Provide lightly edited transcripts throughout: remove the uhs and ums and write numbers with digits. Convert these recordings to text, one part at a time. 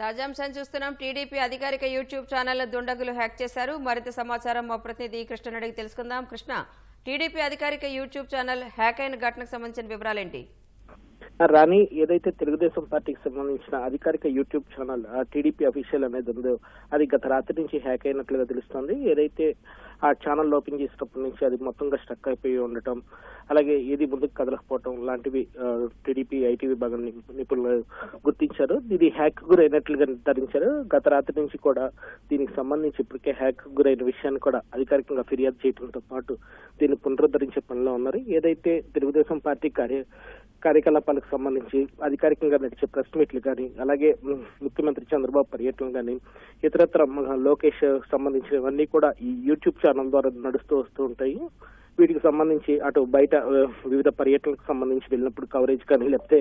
తాజాంశాన్ని చూస్తున్నాం. టీడీపీ అధికారిక YouTube channel దుండగులు హ్యాక్ చేశారు. మరింత సమాచారం మా ప్రతినిధి కృష్ణ అడిగి తెలుసుకుందాం. కృష్ణ, టీడీపీ అధికారిక యూట్యూబ్ ఛానల్ హ్యాక్ అయిన ఘటనకు సంబంధించిన వివరాలేంటి? రాణి, ఏదైతే తెలుగుదేశం పార్టీకి సంబంధించిన అధికారిక యూట్యూబ్ ఛానల్ టీడీపీ అఫీషియల్ అనేది ఉందో అది గత రాత్రి నుంచి హ్యాక్ అయినట్లుగా తెలుస్తోంది. ఏదైతే ఆ ఛానల్ ఓపెన్ చేసినప్పటి నుంచి అది మొత్తంగా స్టక్ అయిపోయి ఉండటం, అలాగే ఏది ముందుకు కదలకపోవటం లాంటివి టీడీపీ ఐటీ విభాగం నిపుణులు గుర్తించారు. ఇది హ్యాక్ గురైనట్లుగా నిర్ధారించారు. గత రాత్రి నుంచి కూడా దీనికి సంబంధించి ఇప్పటికే హ్యాక్ గురైన విషయాన్ని కూడా అధికారికంగా ఫిర్యాదు చేయడంతో పాటు దీన్ని పునరుద్ధరించే పనిలో ఉన్నారు. ఏదైతే తెలుగుదేశం పార్టీ కార్యకలాపాలకు సంబంధించి అధికారికంగా నడిచే ప్రెస్ మీట్లు కానీ, అలాగే ముఖ్యమంత్రి చంద్రబాబు పర్యటనలు కానీ, ఇతరత్ర లోకేష్ సంబంధించినవన్నీ కూడా ఈ యూట్యూబ్ ఛానల్ ద్వారా నడుస్తూ వస్తూ ఉంటాయి. వీటికి సంబంధించి అటు బయట వివిధ పర్యటనలకు సంబంధించి వెళ్ళినప్పుడు కవరేజ్ కానీ, లేకపోతే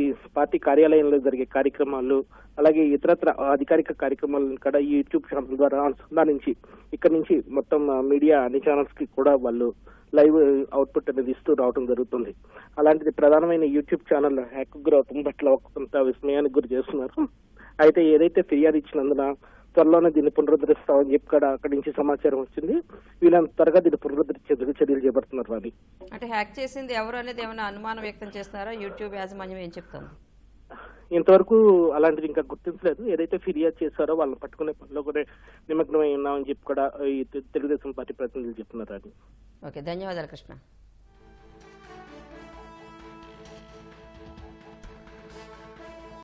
ఈ పార్టీ కార్యాలయంలో జరిగే కార్యక్రమాలు, అలాగే ఇతరత్ర అధికారిక కార్యక్రమాలను కూడా ఈ యూట్యూబ్ ఛానల్ ద్వారా అనుసంధానించి ఇక్కడ నుంచి మొత్తం మీడియా అన్ని ఛానల్స్ కి కూడా వాళ్ళు లైవ్ అవుట్పుట్ అనేది ఇస్తూ రావడం జరుగుతుంది. అలాంటిది ప్రధానమైన యూట్యూబ్ ఛానల్ హ్యాక్ గురవటం పట్ల కొంత విస్మయానికి గురి చేస్తున్నారు. అయితే ఏదైతే ఫిర్యాదు ఇచ్చినందున త్వరలోనే దీన్ని పునరుద్ధరిస్తామని చెప్పి అక్కడి నుంచి సమాచారం వచ్చింది. వీళ్ళని త్వరగా దీన్ని పునరుద్ధరించేందుకు చర్యలు చేపడుతున్నారు. వారి అంటే హ్యాక్ చేసింది ఎవరు అనేది ఏమైనా అనుమానం వ్యక్తం చేస్తున్నారా? యూట్యూబ్ యాజమాన్యం ఏం చెప్తాను? ఇంతవరకు అలాంటిది ఇంకా గుర్తించలేదు. ఏదైతే ఫిర్యాదు చేశారో వాళ్ళని పట్టుకునే పనిలో కూడా నిమగ్నమై ఉన్నామని చెప్పి కూడా ఈ తెలుగుదేశం పార్టీ ప్రతినిధులు చెప్తున్నారు. ఓకే, ధన్యవాదాలు కృష్ణ.